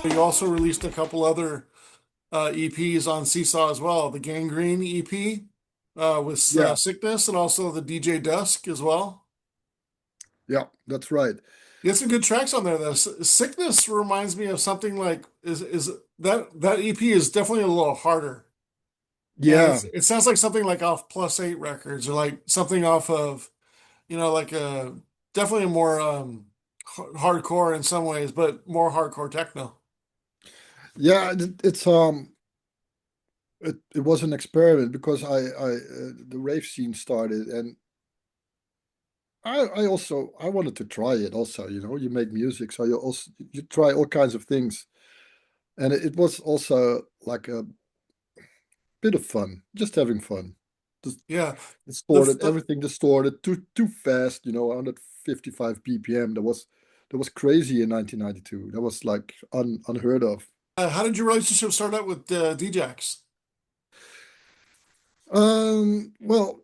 You also released a couple other EPs on See Saw as well. The Gangrene EP with Sickness, and also the DJ Dusk as well. Yeah, that's right. You had some good tracks on there, though. Sickness reminds me of something like is that EP is definitely a little harder. Yeah, it sounds like something like off +8 Records, or like something off of, like a definitely more hardcore in some ways, but more hardcore techno. yeah. It was an experiment because the rave scene started, and I wanted to try it also. You make music, so you try all kinds of things, and it was also like a bit of fun, just having fun. Yeah, Everything distorted too fast. 155 BPM. That was crazy in 1992. That was like unheard of. How did your relationship start out with Djax? Well,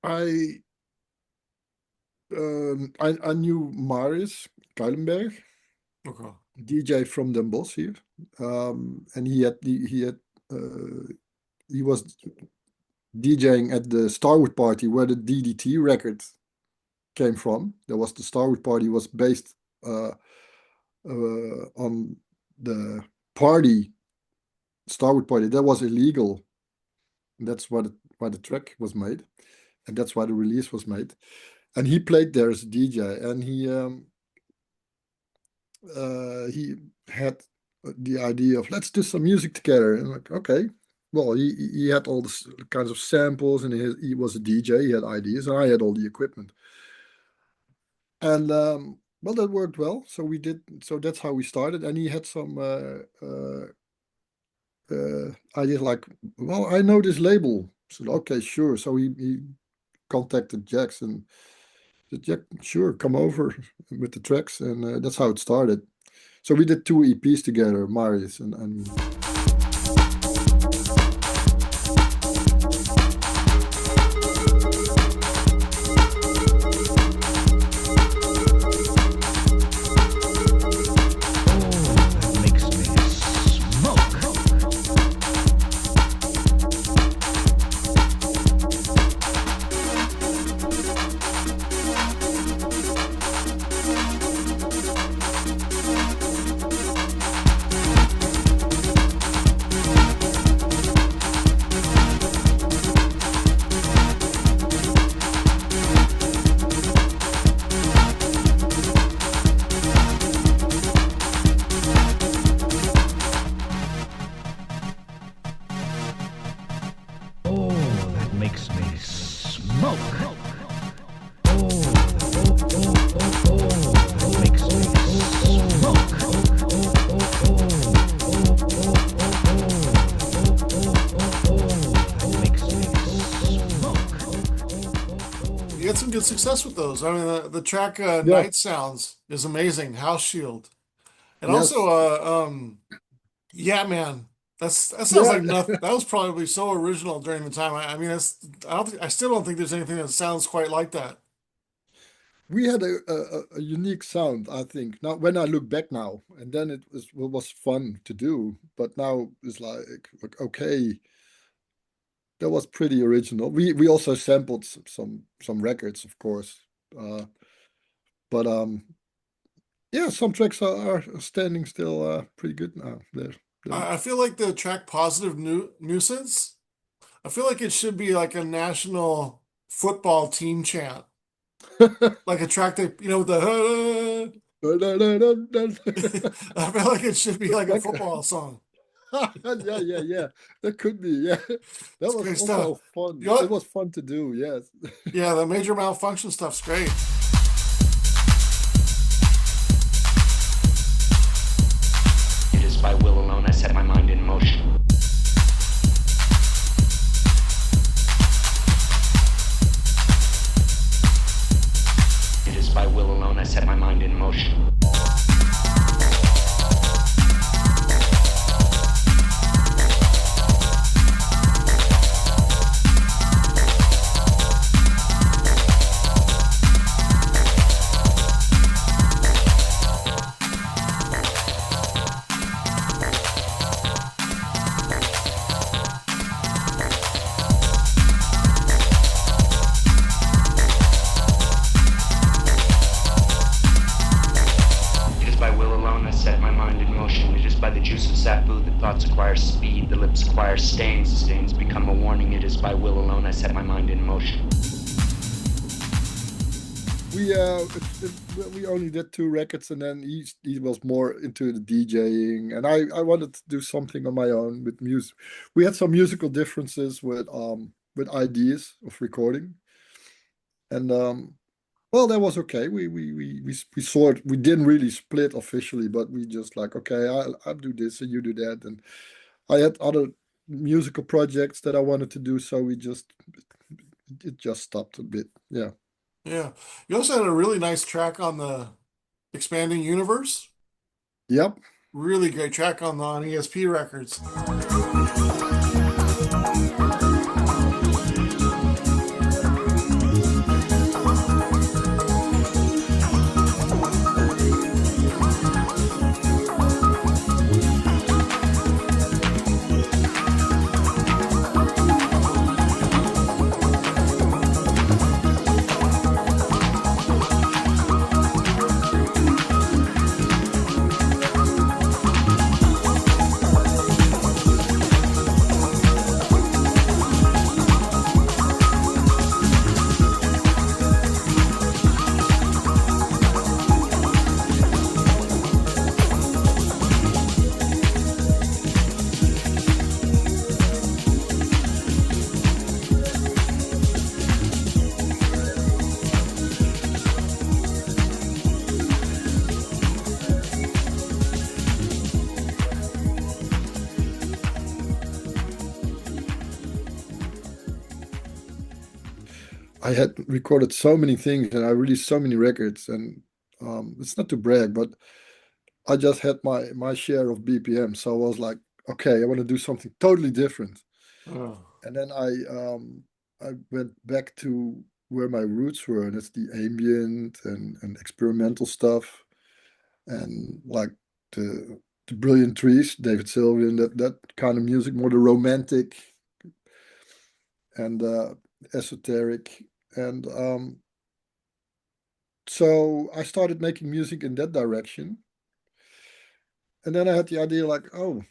I I knew Marius Kuilenberg, Okay. DJ from Den Bosch here, and he was DJing at the Starwood party where the DDT record came from. There was the Starwood party was based on the party Starwood party that was illegal. And that's why the track was made, and that's why the release was made. And he played there as a DJ, and he had the idea of let's do some music together. And like, okay, well, he had all the kinds of samples, and he was a DJ. He had ideas, and I had all the equipment. And well, that worked well. So we did. So that's how we started. And he had some ideas like, well, I know this label. So okay, sure. So he contacted Jackson. Jack, sure, come over with the tracks, and that's how it started. So we did 2 EPs together, Marius and me. You had some good success with those. I mean, the track Night Sounds is amazing. House Shield. And also, yeah, man, that sounds like nothing. That was probably so original during the time. I mean, I still don't think there's anything that sounds quite like that. We had a unique sound, I think. Now, when I look back now, and then it was fun to do, but now it's like, okay, that was pretty original. We also sampled some records, of course, but yeah, some tracks are standing still pretty good now. I feel like the track Positive Nuisance, I feel like it should be like a national football team chant. Like a track that, the I feel like it should be like a football song. Yeah. That could be, yeah. That was also fun. It was fun to do, yes. Yeah, the Major Malfunction stuff's great. It is by will alone I set my mind in motion. It is by will alone I set my mind in motion. speed, the lips acquire stains. Stains become a warning. It is by will alone I set my mind in motion. We only did 2 records, and then he was more into the DJing, and I wanted to do something on my own with music. We had some musical differences with ideas of recording, and well, that was okay. We didn't really split officially, but we just like, okay, I'll do this and you do that, and I had other musical projects that I wanted to do, so it just stopped a bit. Yeah. Yeah. You also had a really nice track on the Expanding Universe. Yep. Really great track on ESP Records. I had recorded so many things and I released so many records, and it's not to brag, but I just had my share of BPM. So I was like, okay, I want to do something totally different. Oh. And then I went back to where my roots were, and it's the ambient and experimental stuff, and like the Brilliant Trees, David Sylvian, that kind of music, more the romantic and esoteric. And so I started making music in that direction. And then I had the idea like, oh,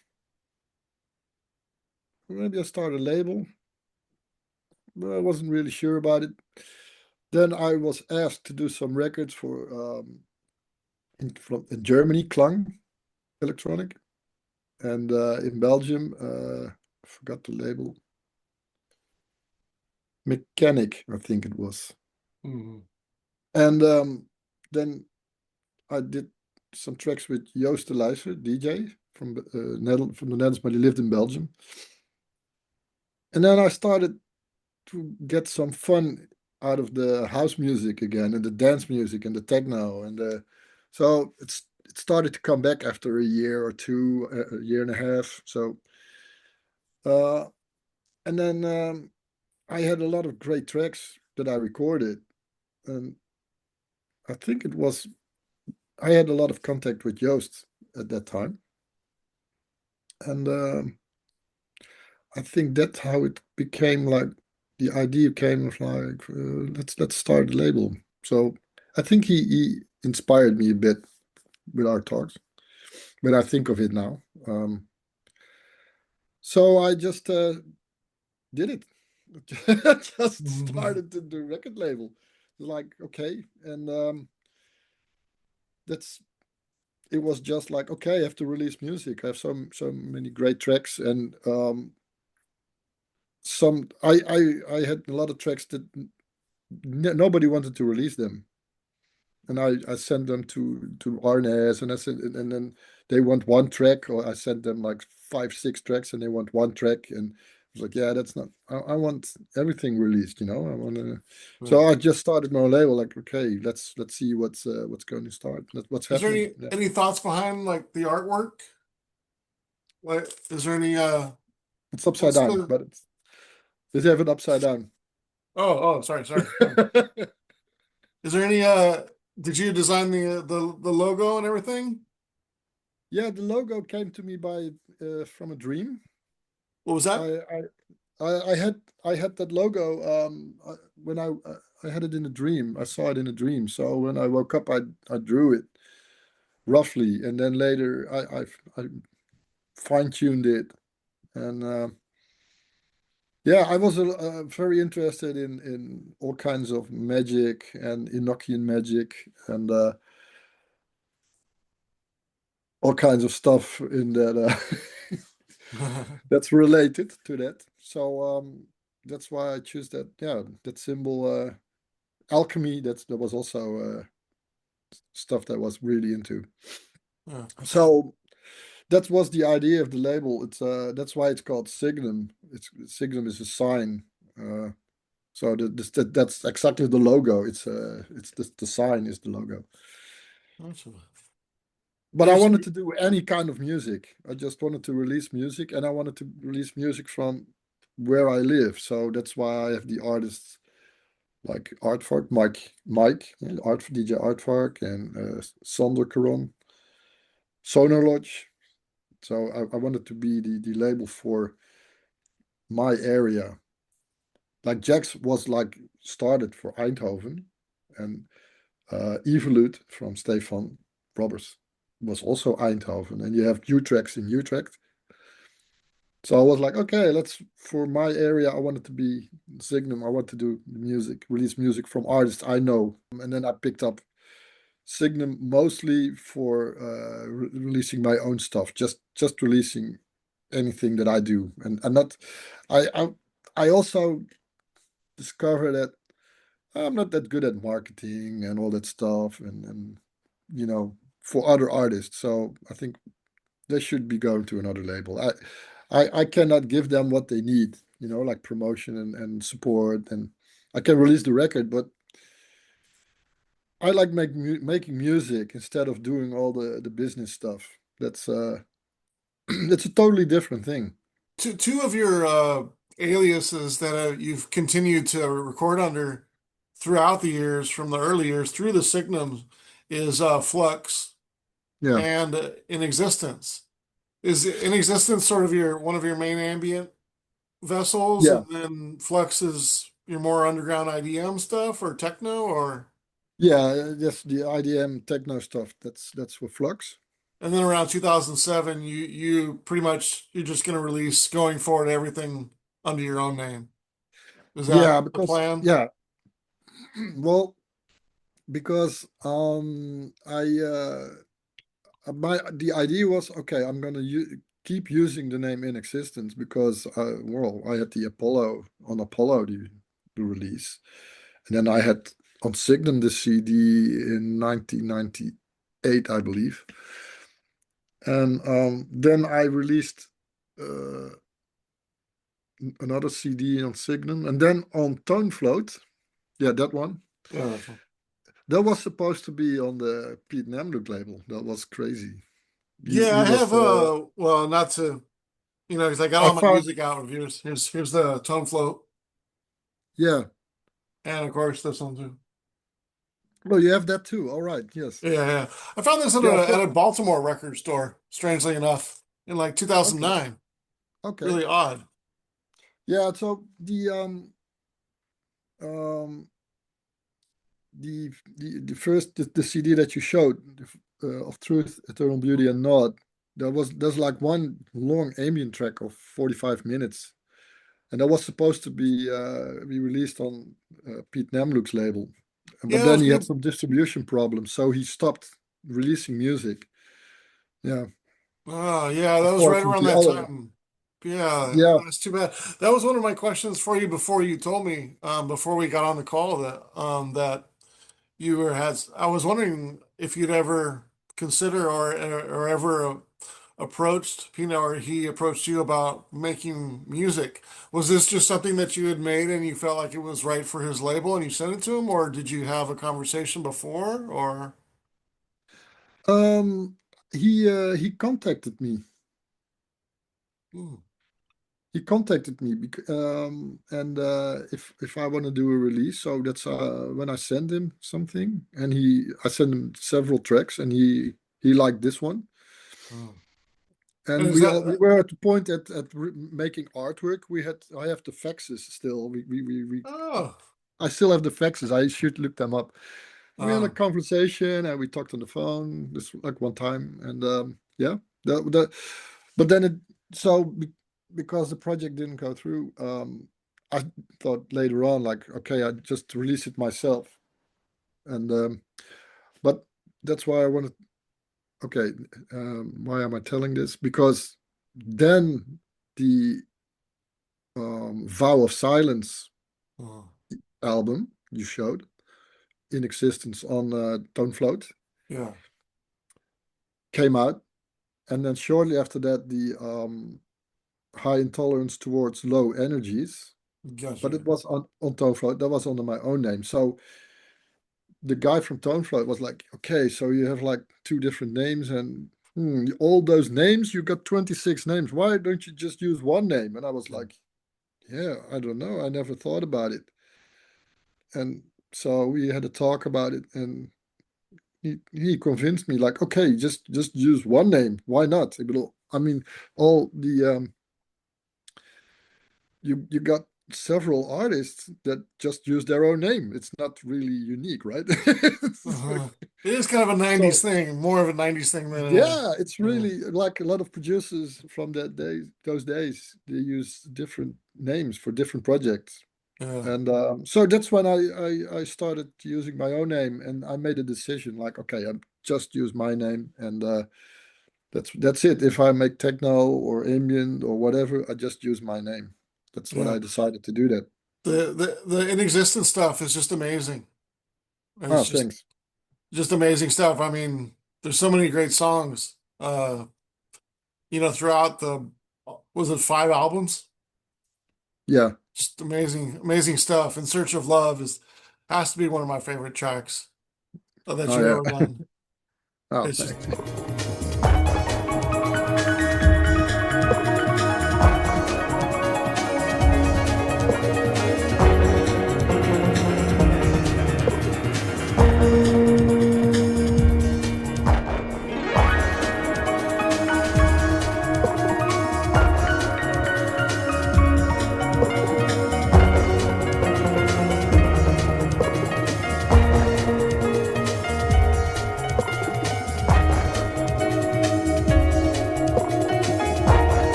maybe I start a label. But I wasn't really sure about it. Then I was asked to do some records for in Germany, Klang Electronic, and in Belgium, I forgot the label, Mechanic, I think it was. Mm-hmm. And then I did some tracks with Joost de Leijser, DJ from the Netherlands, but he lived in Belgium. And then I started to get some fun out of the house music again, and the dance music and the techno, and so it started to come back after a year or two, a year and a half. So uh, and then I had a lot of great tracks that I recorded, and I think I had a lot of contact with Joost at that time, and I think that's how it became. Like the idea came of like, let's start a label. So I think he inspired me a bit with our talks when I think of it now. So I just did it. Just started to do record label. Like, okay, and it was just like, okay, I have to release music. I have so many great tracks, and some I had a lot of tracks that nobody wanted to release them, and I sent them to RNS, and I said, and then they want one track, or I sent them like 5 6 tracks, and they want one track, and I was like, yeah, that's not. I want everything released, I want to. So I just started my label, like, okay, let's see what's going to start, what's Is there happening. any thoughts behind like the artwork? Like, is there any It's upside down, but they have it upside down. Oh, sorry. Is there any did you design the logo and everything? Yeah, the logo came to me from a dream. What was that? I had that logo when I had it in a dream. I saw it in a dream. So when I woke up, I drew it roughly, and then later I fine tuned it And yeah, I was very interested in all kinds of magic and Enochian magic and all kinds of stuff in that that's related to that. So that's why I choose that. Yeah, that symbol alchemy. That was also stuff that I was really into. Yeah. So that was the idea of the label. It's that's why it's called Signum. Signum is a sign. So that's exactly the logo. It's the sign is the logo. Awesome. But I wanted to do any kind of music. I just wanted to release music, and I wanted to release music from where I live. So that's why I have the artists like Artvark, Mike, DJ Artvark, and Sander Caron, Sonar Lodge. So I wanted to be the label for my area. Like Jax was like started for Eindhoven, and Evolute from Stefan Roberts was also Eindhoven, and you have Utrecht in Utrecht. So I was like, okay, let's for my area. I wanted to be Signum. I want to do music, release music from artists I know, and then I picked up Signum mostly for releasing my own stuff, just releasing anything that I do, and not. I also discovered that I'm not that good at marketing and all that stuff, and for other artists. So I think they should be going to another label. I cannot give them what they need, like promotion and support, and I can release the record, but I like making music instead of doing all the business stuff. That's that's a totally different thing. Two of your aliases that you've continued to record under throughout the years, from the early years through the Signums, is Flux Yeah, and In-Existence. Is In-Existence sort of your one of your main ambient vessels, yeah, and then Flux is your more underground IDM stuff or techno, or yeah. That's the IDM techno stuff. That's with Flux. and then around 2007, you pretty much you're just going to release going forward everything under your own name. Is that Yeah, the because plan? yeah, well, because I my the idea was okay. I'm gonna keep using the name In Existence because well, I had the Apollo on Apollo the release, and then I had on Signum the CD in 1998, I believe, and then I released uh, another CD on Signum, and then on Tone Float, yeah, that one. Yeah, that's one. That was supposed to be on the Pete Namlook label. That was crazy. Yeah, He I was have well, not to because I got I all my found music out. Here's the tone float, yeah. and of course this one too. Oh, you have that too. All right. Yes. Yeah, yeah. I found this Yeah. at So a Baltimore record store, strangely enough, in like okay. 2009. Okay. Really odd. Yeah. So um the first the CD that you showed of Truth, Eternal Beauty, and Nod. There's like one long ambient track of 45 minutes, and that was supposed to be released on Pete Namlook's label, but Yeah, it then was he had good. some distribution problems, so he stopped releasing music. Yeah. Oh, yeah, that was right around Unfortunately, that all time. Yeah, yeah. that's too bad. That was one of my questions for you before you told me, before we got on the call that you were has. I was wondering if you'd ever consider or ever approached Pino or he approached you about making music. Was this just something that you had made and you felt like it was right for his label and you sent it to him, or did you have a conversation before? Or Um, he contacted me. Hmm. He contacted me because and if I want to do a release, so that's when I send him something, and I send him several tracks, and he liked this one, Oh. And and is we that were at the point at making artwork. I have the faxes still. oh I still have the faxes. I should look them up. We had a uh, conversation and we talked on the phone this like one time, and yeah, the but then it so. because the project didn't go through, I thought later on, like, okay, I just release it myself. And but that's why I wanted. Okay, why am I telling this? Because then the Vow of Silence Oh, album you showed In-Existence on Tone Float yeah, came out, and then shortly after that, the High Intolerance Towards Low Energies, but gotcha. it was on Tone Float. That was under my own name. So the guy from Tone Float was like, okay, so you have like two different names, and all those names, you got 26 names. Why don't you just use one name? And I was like, yeah, I don't know. I never thought about it. And so we had a talk about it, and he convinced me, like, okay, just use one name. Why not? I mean, all the you got several artists that just use their own name. It's not really unique, right? Uh-huh. It is kind of a So 90s thing, more of a 90s thing than yeah, it's yeah, really like a lot of producers from those days, they use different names for different projects. yeah, And so that's when I started using my own name, and I made a decision like, okay, I just use my name, and that's it. If I make techno or ambient or whatever, I just use my name. That's what yeah. I decided to do that. The in existence stuff is just amazing. Oh, It's thanks. just amazing stuff. I mean, there's so many great songs. Throughout the was it 5 albums? Yeah. Just amazing, amazing stuff. In Search of Love is has to be one of my favorite tracks that Oh, you've yeah. ever done. Oh, It's just thanks.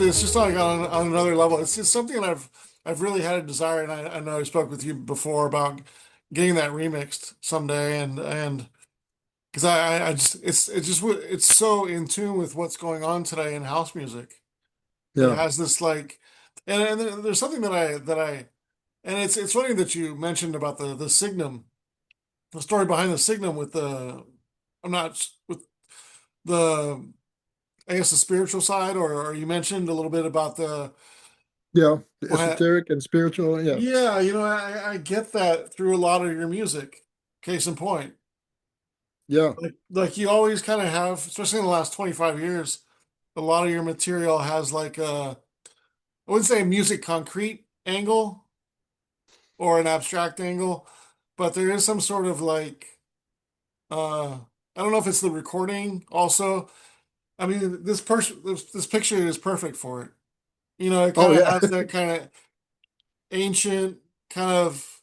it's just like on another level. It's just something that I've really had a desire, and I know I spoke with you before about getting that remixed someday, and because I just it's so in tune with what's going on today in house music. It Yeah. has this like, and there's something and it's funny that you mentioned about the Signum, the story behind the Signum with the I'm not with the I guess the spiritual side, or you mentioned a little bit about the Yeah. The well, esoteric and spiritual. Yeah. yeah, I get that through a lot of your music. Case in point, Yeah. like you always kind of have, especially in the last 25 years, a lot of your material has like I wouldn't say a music concrete angle or an abstract angle, but there is some sort of like I don't know if it's the recording also. I mean, this picture is perfect for it. It Oh, kind of yeah. has that kind of ancient, kind of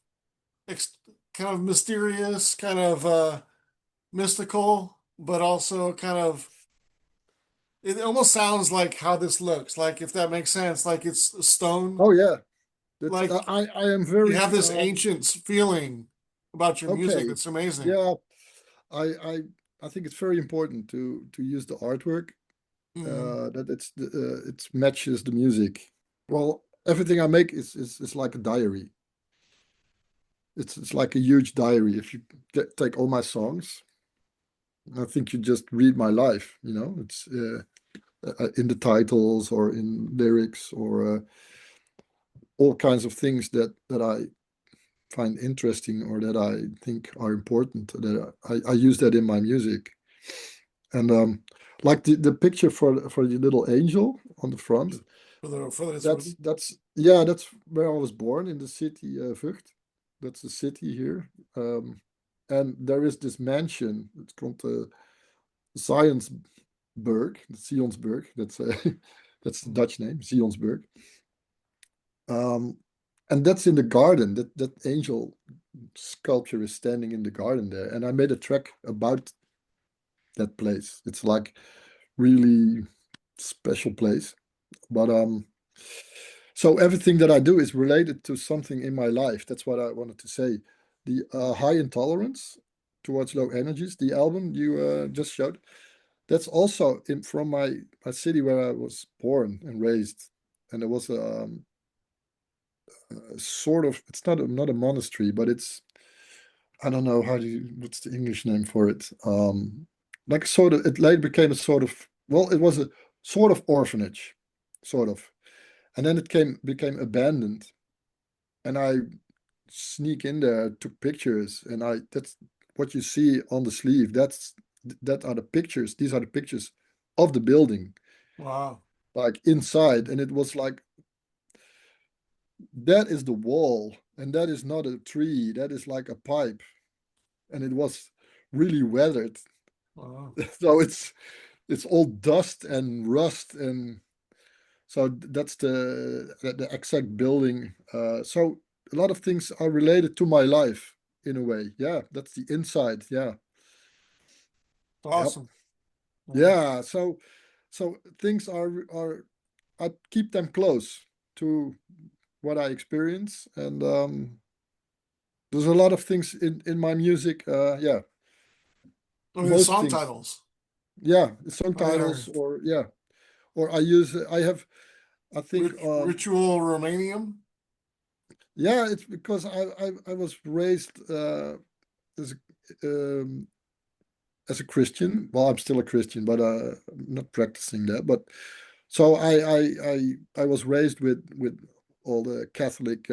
ex kind of mysterious, kind of mystical, but also kind of it almost sounds like how this looks, like if that makes sense, like it's stone, Oh, yeah. That's like I am you very have this ancient feeling about your music okay. that's amazing. Yeah. I I think it's very important to use the artwork, that it matches the music. Well, everything I make is like a diary. It's like a huge diary. If you take all my songs, I think you just read my life. It's in the titles or in lyrics or all kinds of things that I find interesting or that I think are important. That I use that in my music. And like the picture for the little angel on the front, for this movie. that's where I was born, in the city Vught. That's the city here. And there is this mansion. It's called Zionsberg, Zionsberg. That's the Dutch name, Zionsberg. And that's in the garden. That angel sculpture is standing in the garden there. And I made a track about that place. It's like really special place. But so everything that I do is related to something in my life. That's what I wanted to say. The high intolerance towards low energies, the album you just showed, that's also from my city where I was born and raised. And there was a sort of, it's not a monastery, but it's, I don't know what's the English name for it? Like sort of, it later became a sort of, well, it was a sort of orphanage, sort of. And then it became abandoned. And I sneak in there, took pictures, and that's what you see on the sleeve. That are the pictures. These are the pictures of the building. Wow. Like inside. And it was like, that is the wall, and that is not a tree, that is like a pipe. And it was really weathered. Wow. So it's all dust and rust, and so that's the exact building. So a lot of things are related to my life in a way. Yeah, that's the inside. Yeah. Yep. Awesome. Yeah. So things are I keep them close to what I experience, and there's a lot of things in my music. Yeah, I mean, the most song things. titles. Yeah, song I mean, titles, are or yeah, or I have, I think, Ritual Romanium. yeah, it's because I was raised as as a Christian. Well, I'm still a Christian, but I'm not practicing that. But so I was raised with all the Catholic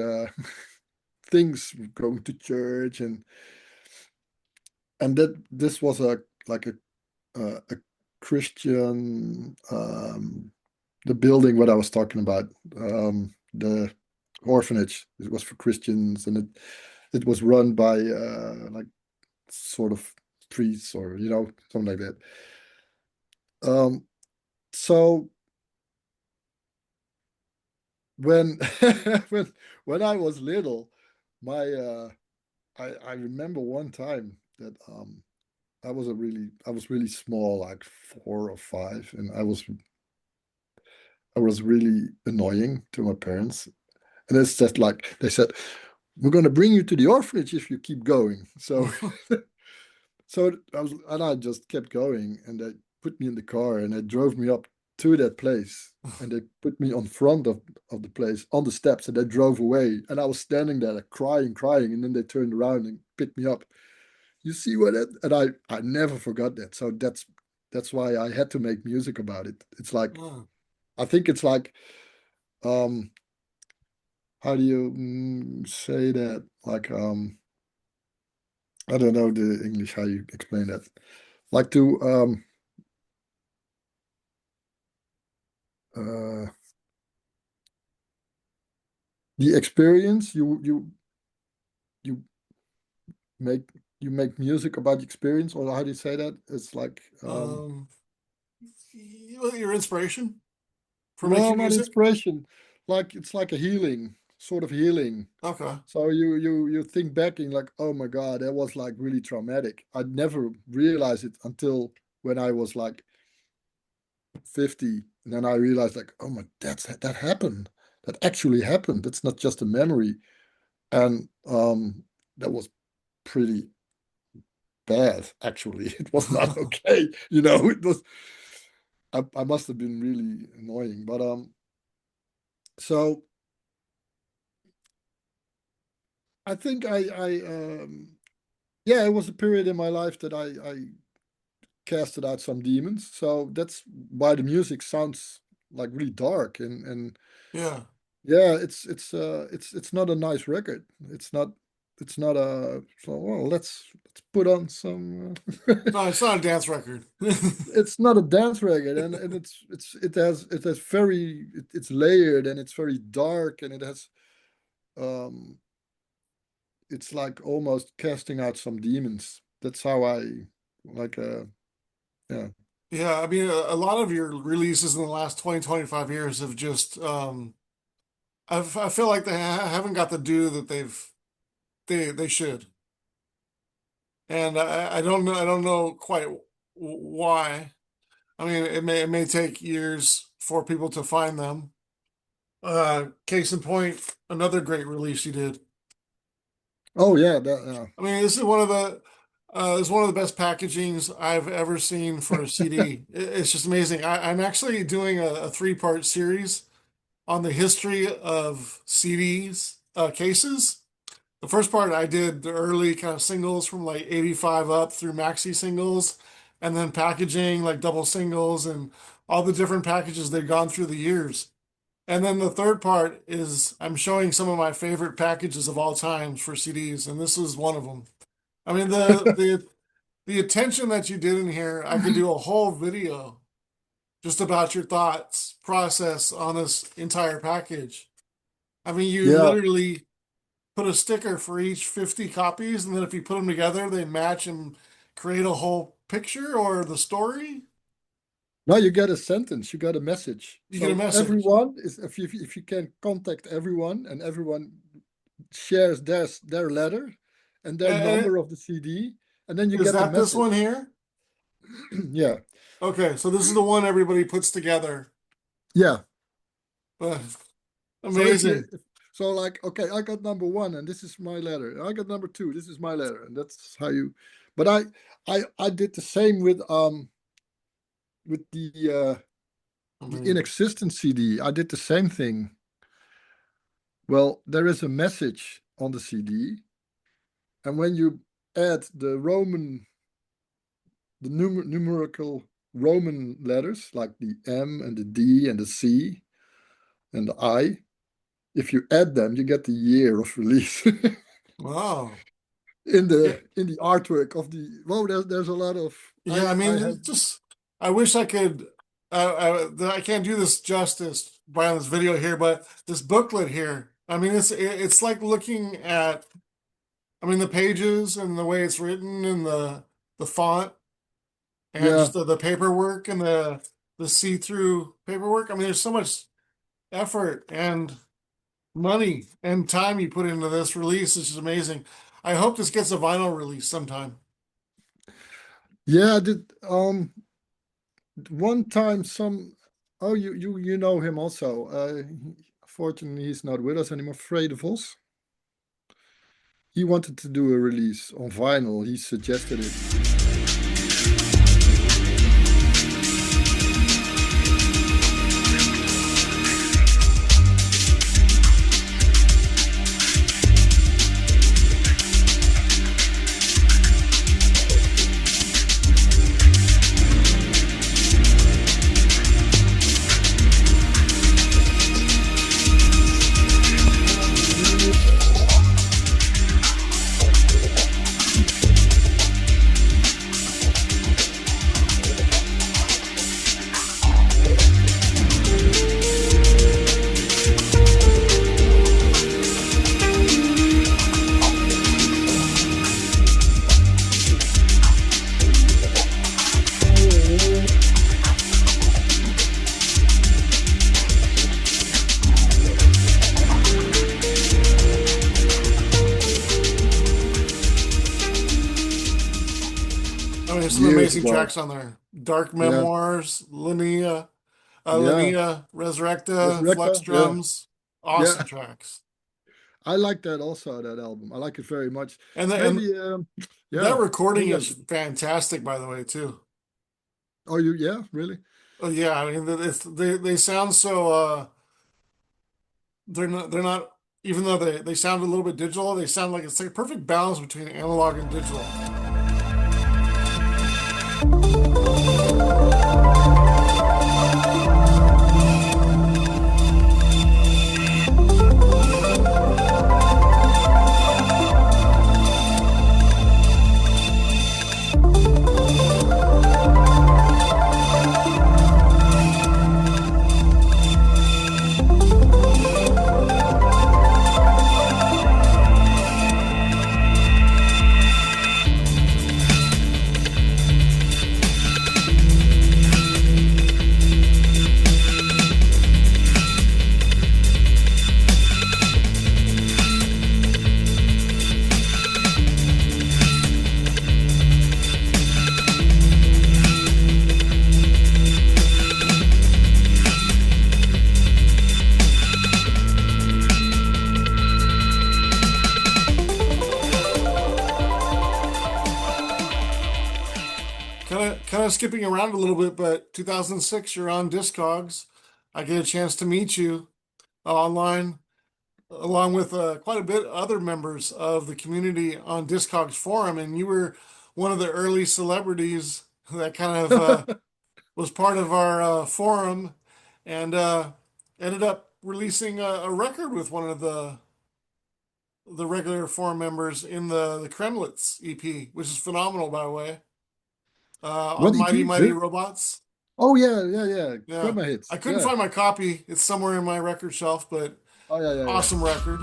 things, going to church, and that this was a Christian, the building what I was talking about, the orphanage. It was for Christians, and it was run by like sort of priests, or something like that. So when when I was little, my I remember one time that I was really small, like 4 or 5, and I was really annoying to my parents. And it's just like they said, "We're going to bring you to the orphanage if you keep going." So I just kept going, and they put me in the car, and they drove me up to that place, and they put me on front of the place on the steps, and they drove away, and I was standing there like, crying, and then they turned around and picked me up. You see what that? And I never forgot that. So that's why I had to make music about it. It's like, Oh. I think it's like, how do you say that? Like, I don't know the English, how you explain that. Like to uh the experience, you make you make music about the experience, or how do you say that? It's like, Um, your inspiration for well, making not music. inspiration. Like, it's like a healing, sort of healing. Okay. So you think back and like, oh my God, that was like really traumatic. I'd never realized it until when I was like 50. And then I realized like, oh my, that happened. That actually happened. That's not just a memory. And that was pretty bad. Actually, it was not okay. You know, it was. I must have been really annoying, but so I think yeah, it was a period in my life that I casted out some demons. So that's why the music sounds like really dark and Yeah. yeah, it's not a nice record. It's not a so well let's put on some No, it's not a dance record. it's not a dance record and it has very it's layered and it's very dark and it has um it's like almost casting out some demons. That's how I like yeah. Yeah, I mean, a lot of your releases in the last 20, 25 years have just, I feel like they haven't got the due that they should. And I don't know quite why. I mean, it may take years for people to find them. Case in point, another great release you did. Oh yeah, that I mean, this is one of it's one of the best packagings I've ever seen for a CD. It's just amazing. I'm actually doing a three-part series on the history of CDs cases. The first part I did the early kind of singles from like 85 up through maxi singles, and then packaging like double singles and all the different packages they've gone through the years. And then the third part is I'm showing some of my favorite packages of all times for CDs, and this is one of them. I mean the attention that you did in here, I could do a whole video just about your thoughts process on this entire package. I mean, you yeah. literally put a sticker for each 50 copies, and then if you put them together, they match and create a whole picture or the story. Now you get a sentence, you get a message. You get a So message. everyone is if you can contact everyone and everyone shares their letter and their And number of the CD, and then you is get the that this one message. here? Yeah, Okay, so this is the one everybody puts together. yeah. Uh, So amazing. so like okay, I got number one, and this is my letter. I got number two, this is my letter, and that's how you. But I did the same with the Amazing. In-Existence CD. I did the same thing. Well, there is a message on the CD, and when you add the numerical Roman letters like the M and the D and the C and the I, if you add them, you get the year of release Wow. Yeah, in the artwork of the. Well, there's a lot of yeah. I I mean, have just I wish I could. I can't do this justice by on this video here, but this booklet here. I mean, it's like looking at. I mean, the pages and the way it's written and the font and yeah just the paperwork and the see-through paperwork. I mean, there's so much effort and money and time you put into this release. This is amazing. I hope this gets a vinyl release sometime. yeah. I did one time some. Oh, you know him also. Fortunately, he's not with us anymore. Frey de Vos. He wanted to do a release on vinyl. He suggested it. I mean, there's some Years amazing ago. tracks on there. Dark Yeah, Memoirs, yeah. Linnea, Resurrecta, Flux Resurrector. Yeah, Drums. yeah. Awesome tracks. I like that also, that album. I like it very much. And Maybe, that yeah. recording Maybe I is should. fantastic, by the way, too. Oh, you, yeah, really? Oh yeah, I mean they sound so they're not even though they sound a little bit digital, they sound like it's like a perfect balance between analog and digital. Kind of skipping around a little bit, but 2006, you're on Discogs. I get a chance to meet you online, along with quite a bit other members of the community on Discogs forum, and you were one of the early celebrities that kind of was part of our forum, and ended up releasing a record with one of the regular forum members in the Kremlitz EP, which is phenomenal, by the way. What On Mighty EP? Mighty Robots. Oh, yeah. Yeah, Crema hits. I couldn't Yeah. find my copy. It's somewhere in my record shelf, but Oh, yeah. awesome record.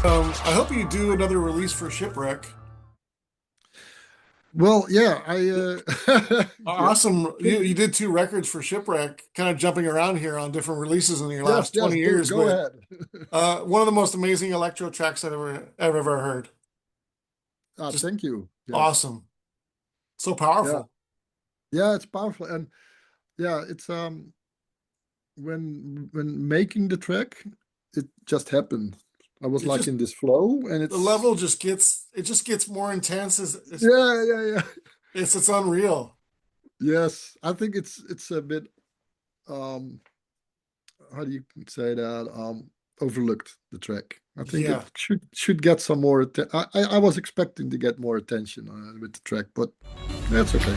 I hope you do another release for Shipwreck. Well, yeah, Awesome. You did 2 records for Shipwreck, kind of jumping around here on different releases in your last 20 years. Go but ahead. one of the most amazing electro tracks I've ever heard. Just Thank you. Yes. awesome. So powerful. Yeah, it's powerful. And yeah, it's when making the track, it just happened. I was It like just in this flow, and the level just gets more intense. yeah. It's unreal. Yes, I think it's a bit how do you say that, overlooked, the track. I think Yeah. it should get some more I was expecting to get more attention with the track, but that's okay.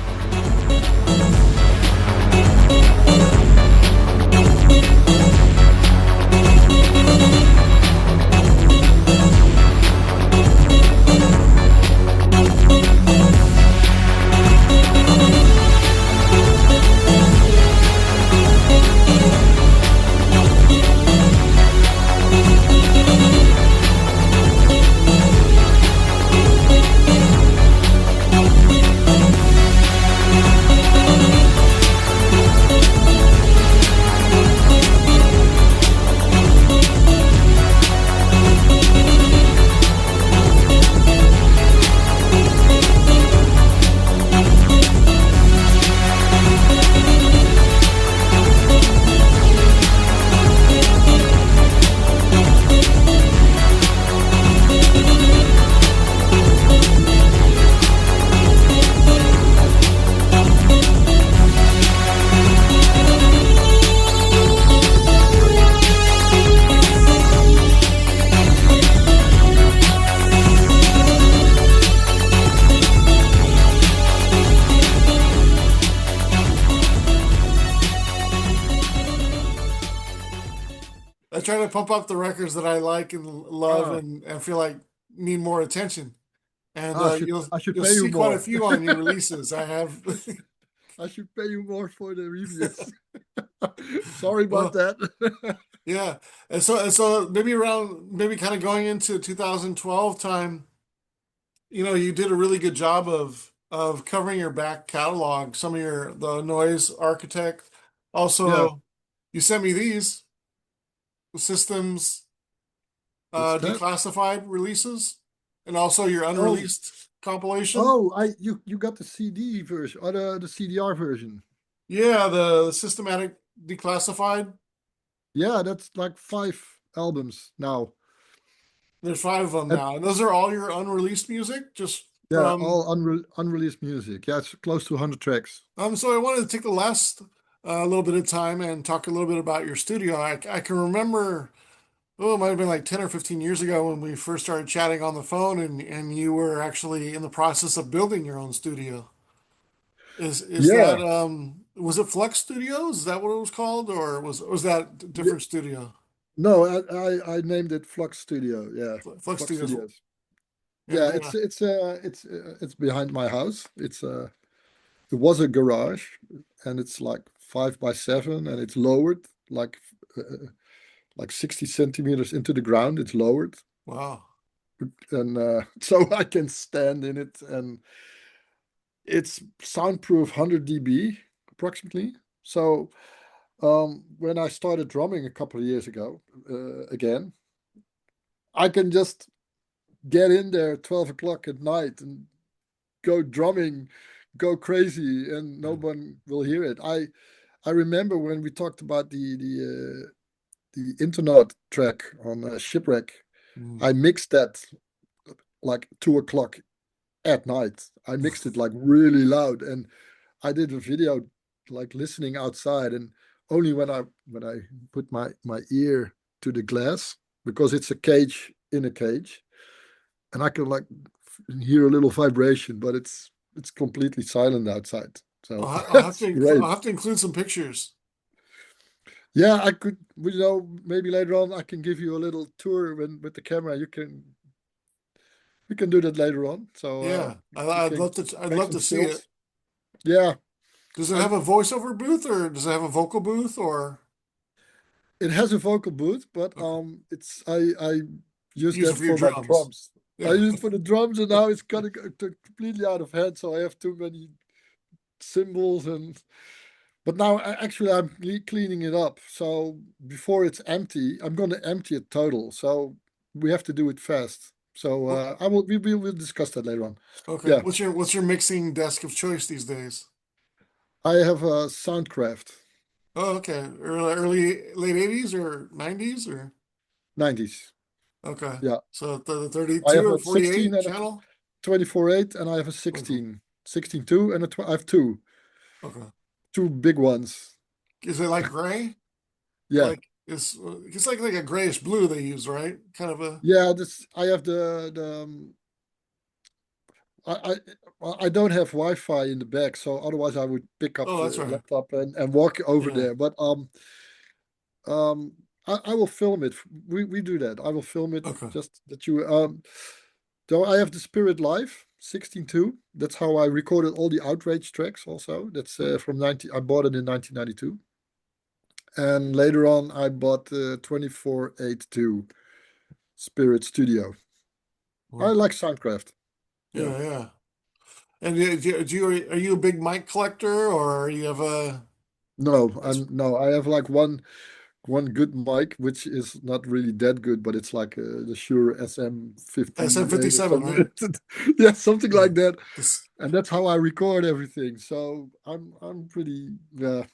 I try to pump up the records that I like and love Ah, and feel like need more attention. And I should you'll I should you'll pay you see quite a more. few on your releases. I have. I should pay you more for the reviews. Sorry about Well, that. yeah. And so maybe around maybe kind of going into 2012 time, you did a really good job of covering your back catalog, some of your the Noise Architect. Yeah, Also, you sent me these systems what's that? declassified releases, and also your Oh, unreleased compilation. oh, you got the CD version or the CDR version. Yeah, the systematic declassified. Yeah, that's like 5 albums now. There's five of them And now, and those are all your unreleased music, just yeah, from. all unreleased music. Yeah, it's close to 100 tracks. So I wanted to take the last little bit of time and talk a little bit about your studio. I can remember, oh, it might have been like 10 or 15 years ago when we first started chatting on the phone, and you were actually in the process of building your own studio. Is that Yeah. was it Flux Studios? Is that what it was called, or was that a Yeah. different studio? No, I named it Flux Studio. Yeah, Flux Flux Studios, Studios. and Yeah, it's behind my house. It was a garage, and it's like 5 by 7, and it's lowered like 60 centimeters into the ground. It's lowered, wow. and so I can stand in it, and it's soundproof 100 dB approximately. So when I started drumming a couple of years ago, again, I can just get in there at 12 o'clock at night and go drumming, go crazy, and no one will hear it. I remember when we talked about the internet track on Shipwreck. Mm. I mixed that like 2 o'clock at night. I mixed it like really loud, and I did a video like listening outside, and only when I put my ear to the glass, because it's a cage in a cage, and I can like hear a little vibration, but it's completely silent outside. So I'll have to that's great. I'll have to include some pictures. Yeah, I could, maybe later on I can give you a little tour with the camera. We can do that later on. So Yeah, you I'd can love to. I'd make love some to see it. stills. Yeah, Does it I have a voiceover booth, or does it have a vocal booth, or it has a vocal booth, but okay. it's I use Use it that for your for my drums? drums. I Yeah. use it for the drums, and now it's gonna go completely out of hand. So I have too many cymbals, and but now actually I'm cleaning it up. So before it's empty, I'm gonna empty it total. So we have to do it fast. So Well, we will discuss that later on. okay. Yeah, What's your mixing desk of choice these days? I have a Soundcraft Oh, okay. Early late 80s or 90s or 90s. okay. Yeah, So the I 32 have or a 16 48 and a channel? 24/8, and I have a Okay. 16 2, and I have Okay. two big ones. Is it like gray? Yeah, Like it's like a grayish blue they use, right? Kind of a. yeah. This I have the I I I don't have Wi-Fi in the back, so otherwise I would pick up Oh, that's the right. laptop and walk over Yeah. there. But I will film it. We do that. I will film it Okay. just that you though I have the Spirit Live 16.2. That's how I recorded all the Outrage tracks also. That's from 90. I bought it in 1992. And later on I bought the 24.8.2 Spirit Studio. I Well, like Soundcraft. Yeah. yeah, yeah. And are you a big mic collector or you have a No, I have like one good mic, which is not really that good, but it's like the Shure SM58 or SM57, right? something. Yeah, something Yeah. like that. This And that's how I record everything. So I'm pretty, yeah,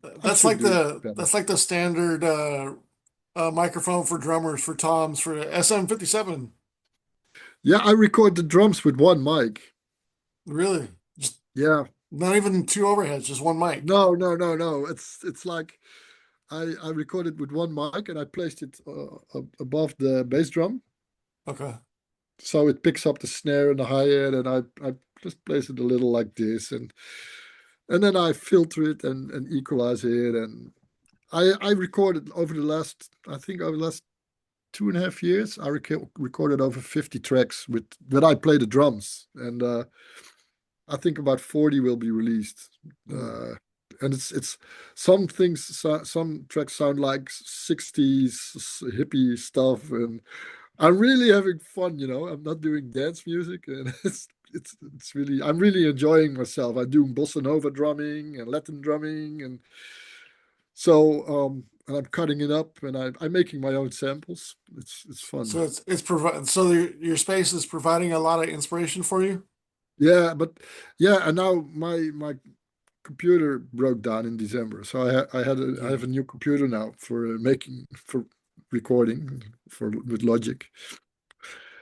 I that's should like do it the better. that's like the standard microphone for drummers for toms for SM57. Yeah, I record the drums with one mic. Really? Just Yeah. not even two overheads, just one mic. No. It's like I recorded with one mic, and I placed it above the bass drum, Okay. so it picks up the snare and the hi-hat, and I just place it a little like this, and then I filter it and equalize it, and I recorded over the last, I think over the last 2.5 years, I recorded over 50 tracks with that I play the drums, and I think about 40 will be released. Mm. And it's some things, some tracks sound like 60s hippie stuff, and I'm really having fun. I'm not doing dance music, and it's really I'm really enjoying myself. I'm doing bossa nova drumming and Latin drumming, and so and I'm cutting it up, and I'm making my own samples. It's fun. So it's provide so your space is providing a lot of inspiration for you. Yeah, but yeah, and now my computer broke down in December, so I have Yeah. a new computer now for making for recording for with Logic,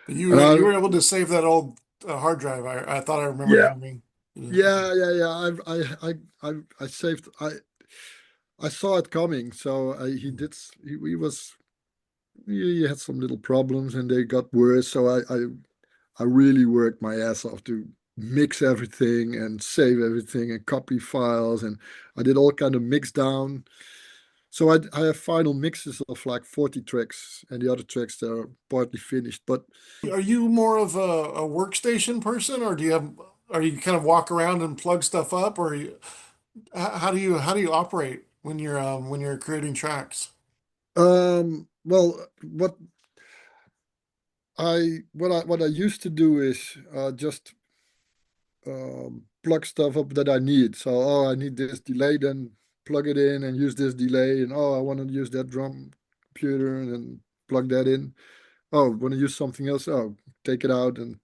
and You were able to save that old hard drive. I thought I remembered yeah, having. Yeah. yeah. I saved. I saw it coming, so he Mm. did. He was he had some little problems, and they got worse. So I really worked my ass off to mix everything and save everything and copy files, and I did all kind of mix down. So I have final mixes of like 40 tracks, and the other tracks that are partly finished. But Are you more of a workstation person, or are you kind of walk around and plug stuff up, or how do you operate when you're creating tracks? well, what I used to do is just plug stuff up that I need. So, oh, I need this delay, then plug it in and use this delay. And oh, I want to use that drum computer and then plug that in. Oh, want to use something else? Oh, take it out and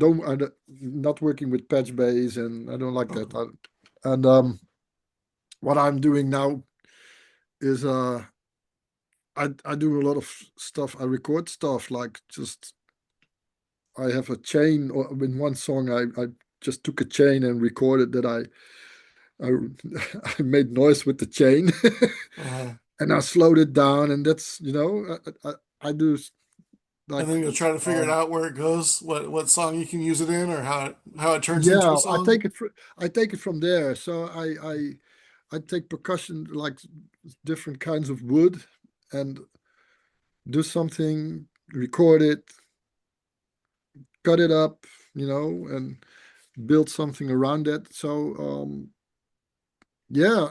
I'm not working with patch bass, and I don't like that. Oh, And what I'm doing now is I do a lot of stuff. I record stuff like just I have a chain, or in one song I just took a chain and recorded that I I made noise with the chain, uh, and I slowed it down, and that's I do and like then you'll try to figure it out where it goes, what song you can use it in, or how it turns into a yeah, song. I take it from there. So I take percussion like different kinds of wood and do something, record it, cut it up, and build something around it. So yeah,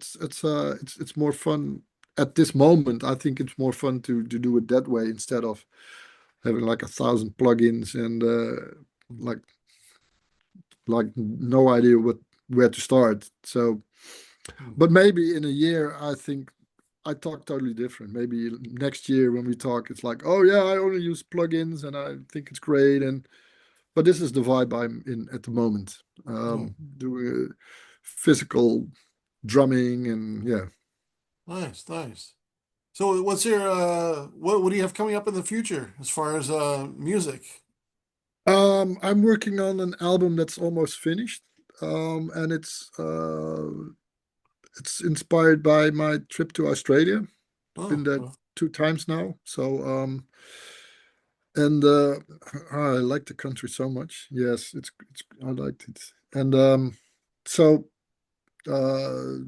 it's more fun at this moment. I think it's more fun to do it that way instead of having like 1,000 plugins and like no idea where to start. So, Hmm. but maybe in a year, I think I talk totally different. Maybe next year when we talk, it's like, oh yeah, I only use plugins and I think it's great. And but this is the vibe I'm in at the moment. Hmm. Doing physical drumming and yeah. Nice, nice. So what's your what do you have coming up in the future as far as music? I'm working on an album that's almost finished, and it's inspired by my trip to Australia. Been Oh, there well, 2 times now, so and I like the country so much. Yes, it's I liked it, and so uh,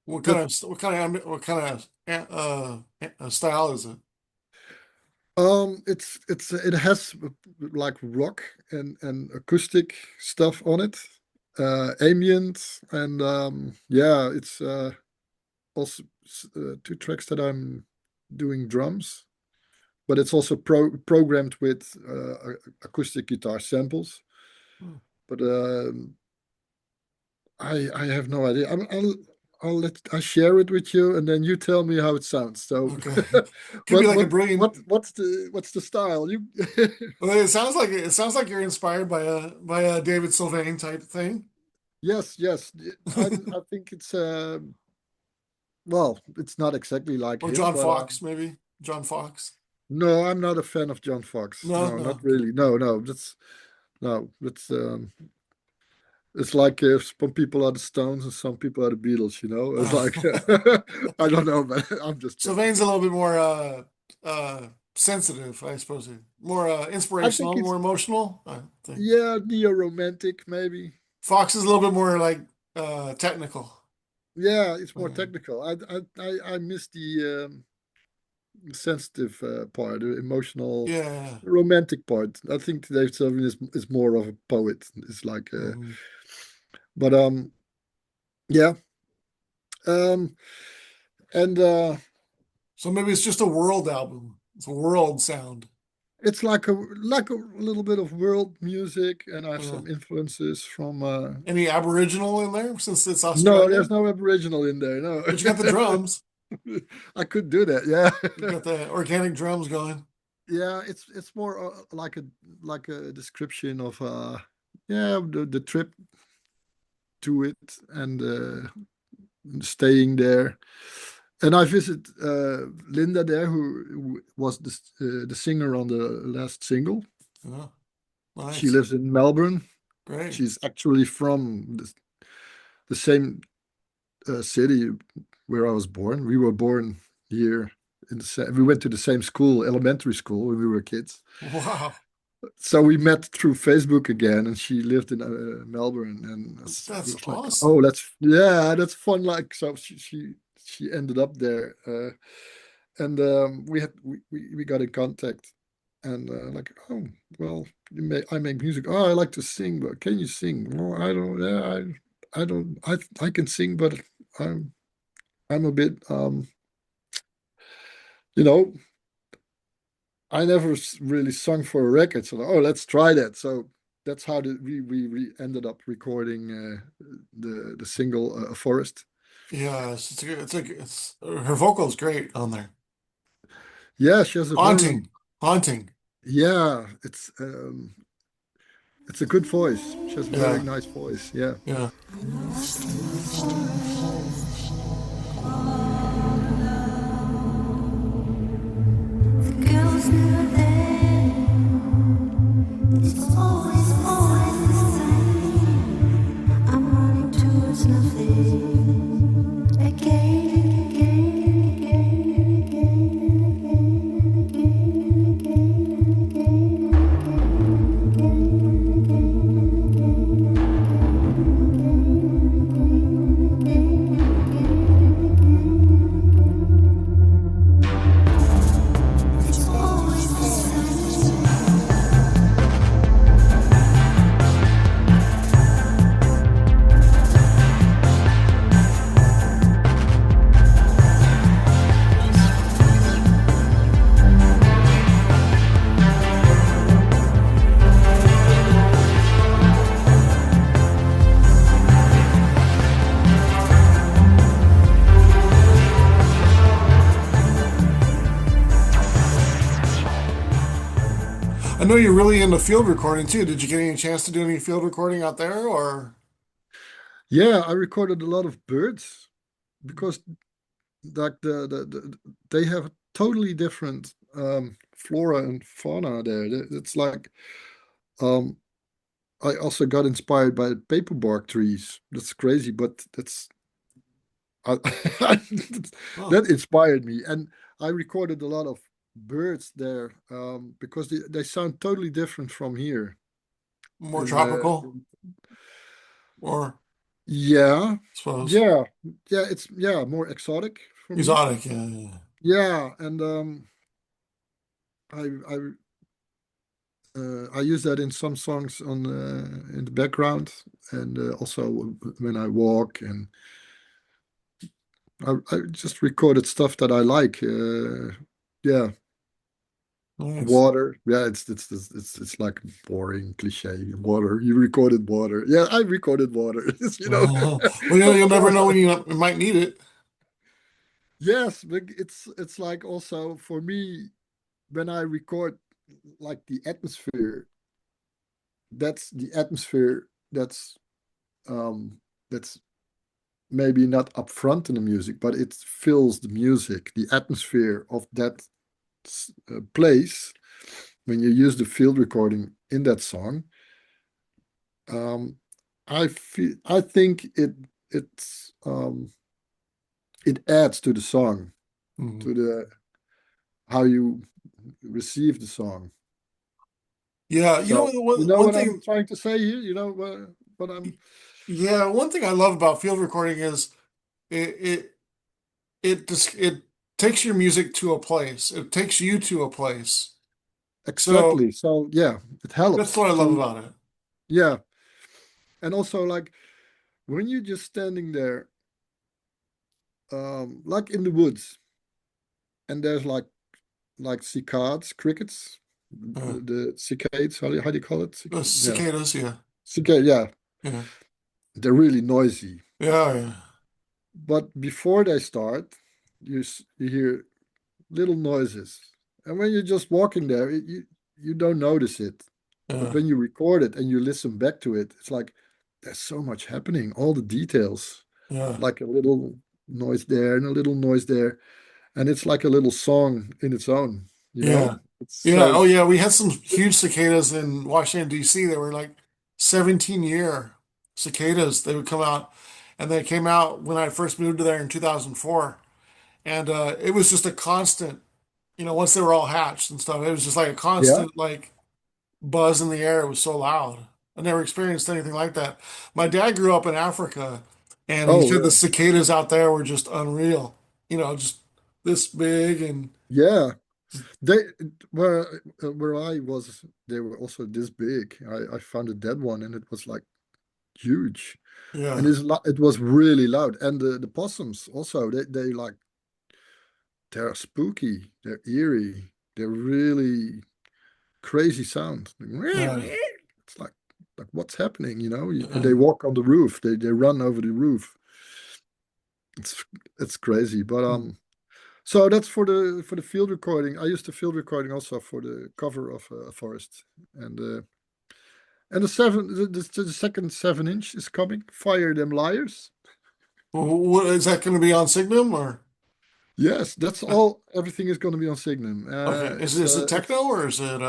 that what kind of style is it? it has like rock and acoustic stuff on it, ambient, and yeah, it's also 2 tracks that I'm doing drums, but it's also programmed with acoustic guitar samples. Hmm. But I have no idea. I'll share it with you, and then you tell me how it sounds. So, Okay, could be like a brilliant. what's the style? You Well, it sounds like you're inspired by a David Sylvain type thing, yes. I think it's well, it's not exactly like or him, John but Fox maybe. John Fox. no, I'm not a fan of John Fox. No, No, not no. Okay. really. No, that's no, that's it's like some people are the Stones and some people are the Beatles. It's like I don't know, but I'm just joking. Sylvain's a little bit more sensitive, I suppose. More I think inspirational, it's more emotional, I think. yeah, neo-romantic maybe. Fox is a little bit more like technical. Yeah, it's more Um, technical. I miss the sensitive part, the emotional, yeah. romantic part. I think Dave Sylvian is more of a poet. It's like, Mhm. but yeah, um, and So maybe it's just a world album. It's a world sound. it's like a little bit of world music, and I have Uh, some influences from. any Aboriginal in there since it's No, Australia? there's no Aboriginal in there. No, But you got the drums. I could do that. Yeah, You got the organic drums going. yeah. It's more like a description of yeah, the trip to it and staying there. And I visit Linda there, who was the singer on the last single. Yeah, She nice. lives in Melbourne. Great. She's actually from the same city where I was born. We were born here in we went to the same school, elementary school, when we were kids. Wow. So we met through Facebook again, and she lived in Melbourne, and it That's was like, oh, awesome. that's fun. Like, so she ended up there, and we got in contact, and like, oh, well, I make music. Oh, I like to sing, but can you sing? Well, I don't. Yeah, I don't. I can sing, but I'm I'm a bit you know. I never really sung for a record, so oh, let's try that. So that's how we ended up recording the single "Forest." Yeah, it's her vocal's great on there. Yeah, she has a very Haunting. Haunting. yeah. It's a good voice. She has a very Yeah. nice voice. Yeah. Yeah. Girls never there. It's always, always the same. I'm running towards nothing. Again, again, again, again, again, again, it's always the same. I know you're really into field recording too. Did you get any chance to do any field recording out there or Yeah, I recorded a lot of birds because like they have totally different flora and fauna there. It's like um I also got inspired by paperbark trees. That's crazy, but I, oh, that inspired me, and I recorded a lot of birds there because they sound totally different from here. more In tropical or I yeah, suppose yeah, yeah, it's yeah more exotic for me. exotic? Yeah, yeah. Yeah, and I I use that in some songs on in the background, and also when I walk, and I just recorded stuff that I like. Yeah, Nice. water. Yeah, it's like boring cliche. Water. You recorded water. Yeah, I recorded water. You know, Well, you'll never know when you might need it. yes, but it's like also for me when I record like the atmosphere. That's the atmosphere. Um that's maybe not upfront in the music, but it fills the music, the atmosphere of that place. When you use the field recording in that song, um, I think it adds to the song, Mhm. to the how you receive the song. Yeah, you know So you know one what I'm thing. trying to say here. You know what I'm. Yeah, one thing I love about field recording is it it takes your music to a place. It takes you to a place. So Exactly. So yeah, it that's helps what I love to, about it. yeah. And also like when you're just standing there, like in the woods, and there's like cicadas, crickets, Uh, the cicades, how do you call it? the Yeah. cicadas, yeah, Cicada, yeah. yeah, They're really noisy. yeah, yeah, But before they start, you hear little noises. And when you're just walking there, you don't notice it. But yeah, when you record it and you listen back to it, it's like there's so much happening, all the details, yeah. like a little noise there and a little noise there. And it's like a little song in its own, you Yeah. know? It's Yeah. so, Oh, yeah. We had some huge cicadas in Washington, D.C. They were like 17-year cicadas. They would come out, and they came out when I first moved to there in 2004. And it was just a constant, once they were all hatched and stuff, it was just like a yeah. constant, like, buzz in the air. It was so loud. I never experienced anything like that. My dad grew up in Africa, and he said the Oh, cicadas out there were just unreal. Just this big and yeah. They where I was, they were also this big. I found a dead one and it was like huge. And yeah, it was really loud. And the possums also, they like they're spooky, they're eerie, they're really crazy sound. yeah, It's like what's happening, you know? And yeah. they walk on the roof, they run over the roof. It's crazy. But so that's for the field recording. I used the field recording also for the cover of Forest. And the second 7-inch is coming. Fire Them Liars. What is that going to be on Signum or? Yes, that's all. Everything is going to be on Signum. Okay, is it techno or is it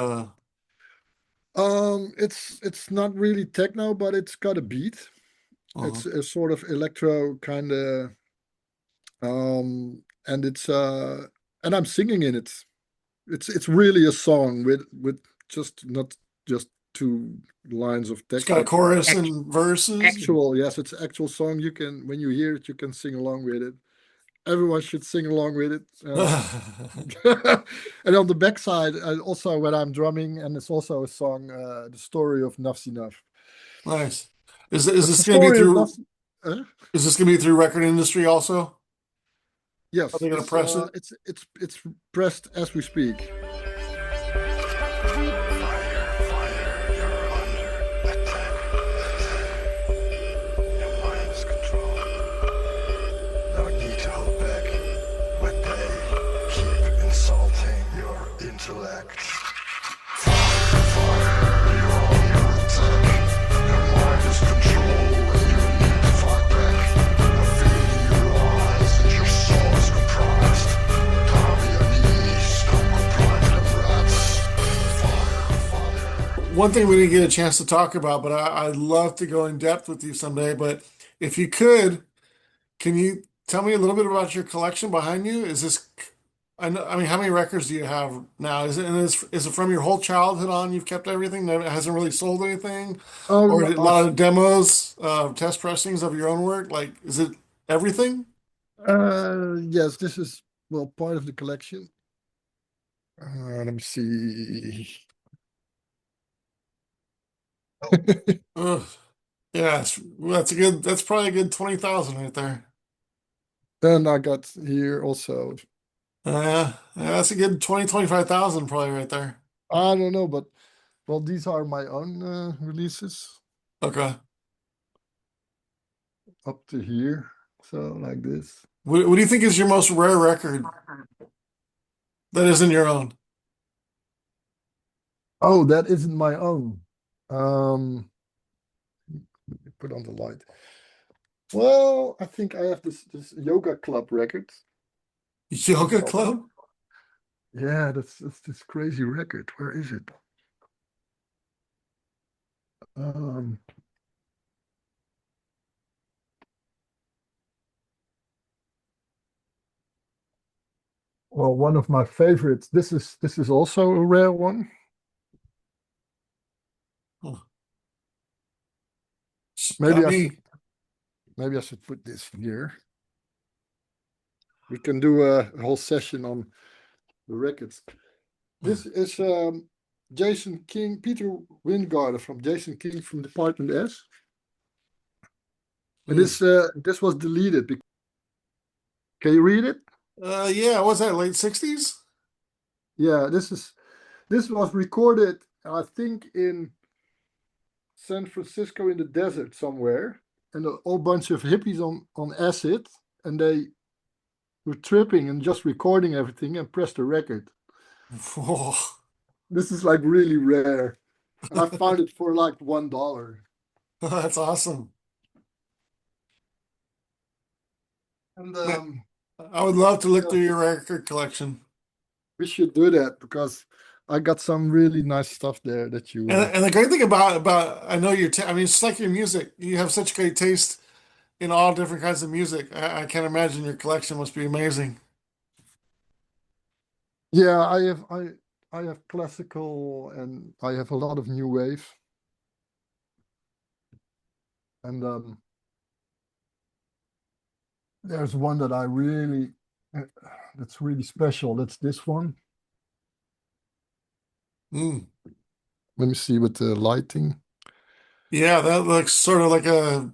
It's not really techno, but it's got a beat. uh It's a sort of electro kind of, and and I'm singing in it. It's really a song with just not just two lines of it's text, got a but chorus and verses? actual. Yes, it's actual song. You can when you hear it, you can sing along with it. Everyone should sing along with it. And on the backside, also when I'm drumming, and it's also a song, the story of Nafsi Naf. Nice. Is It's the this going to be story of through? Nafsi. Uh, Is this going to be through record industry also? Are yes, they going to press it? it's pressed as we speak. One thing we didn't get a chance to talk about, but I'd love to go in depth with you someday. But if you could, can you tell me a little bit about your collection behind you? Is this, I know, I mean, how many records do you have now? Is it from your whole childhood on? You've kept everything? It hasn't really sold anything? Oh, Or no, is it a lot of demos, test pressings of your own work? Like, is it everything? yes, this is well part of the collection. Let me see. Ugh. Yeah, that's probably a good 20,000 right there. Then I got here also. Yeah, that's a good 25,000 probably right there. I don't know, but well, these are my own releases Okay. up to here. So like this. What do you think is your most rare record that isn't your own? Oh, that isn't my own. Let me put on the light. Well, I think I have this yoga club record. Yoga Club? Yeah, that's this crazy record. Where is it? Um, well, one of my favorites. This is also a rare one. Huh. Maybe Got I should me. maybe I should put this here. We can do a whole session on the records. This is Jason King, Peter Wingard from Jason King from Department S. And this was deleted. Can you read it? Yeah, was that late 60s? Yeah, this was recorded, I think, in San Francisco in the desert somewhere, and a whole bunch of hippies on acid, and they were tripping and just recording everything and pressed a record. Whoa. This is like really rare. I found it for like $1. That's awesome. And Man, I would love to look through your record collection. we should do that because I got some really nice stuff there that you. And the great thing about I know I mean, it's like your music. You have such great taste in all different kinds of music. I can't imagine your collection must be amazing. Yeah, I have classical and I have a lot of new wave. And there's one that I really that's really special. That's this one. Mm. Let me see with the lighting. Yeah, that looks sort of like a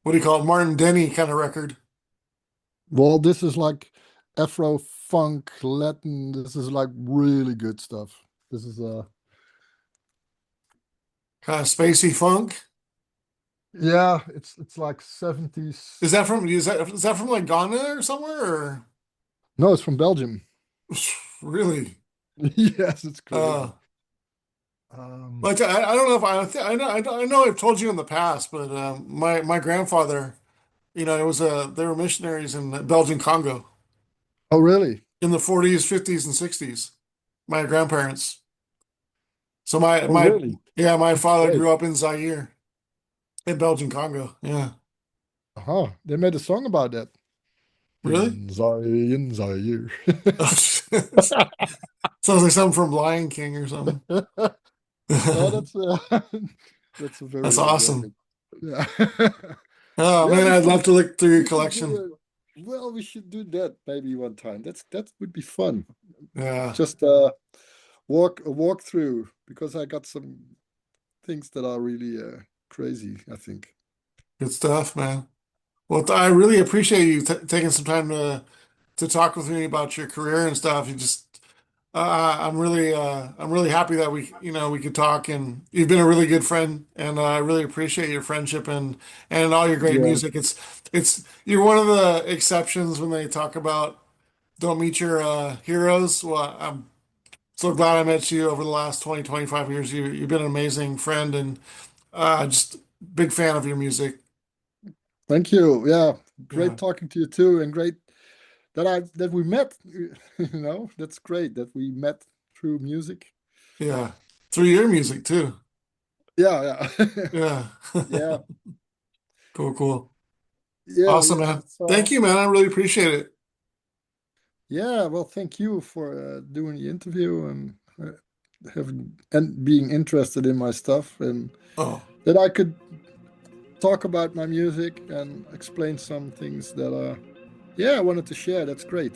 what do you call it, Martin Denny kind of record. Well, this is like Afro funk Latin. This is like really good stuff. This is Kind of spacey funk. yeah, it's like 70s. Is that from like Ghana or somewhere or No, it's from Belgium. really? Yes, it's crazy. Like I don't know if I know I've told you in the past, but my grandfather, it was they were missionaries in Belgian Congo Oh, really? in the 40s, 50s, and 60s. My grandparents. So Oh, really? my That's father great. grew up in Zaire, in Belgian Congo. Yeah. Uh-huh. They made a song about that. Really? In Zaire. Sounds like something from Lion King or something. No, that's a That's very awesome. exotic. Yeah. Oh Yeah, man, I'd love to look through your we should do collection. well, we should do that maybe one time. That would be fun. Yeah, Just walk through because I got some things that are really crazy, I think. good stuff, man. Well, I really appreciate you taking some time to talk with me about your career and stuff. I'm really happy that we could talk, and you've been a really good friend, and I really appreciate your friendship and all your great Yeah. music. You're one of the exceptions when they talk about don't meet your heroes. Well, I'm so glad I met you over the last 20, 25 years. You've been an amazing friend, and just big fan of your music. Thank you. Yeah. Yeah, Great talking to you too, and great that we met. That's great that we met through music. yeah. Through your music too. Yeah, yeah. Yeah. Yeah. Cool, cool. Yeah, Awesome, man. it's Thank you, man. I really appreciate it. yeah, well, thank you for doing the interview and having and being interested in my stuff and Oh, that I could talk about my music and explain some things that yeah, I wanted to share. That's great.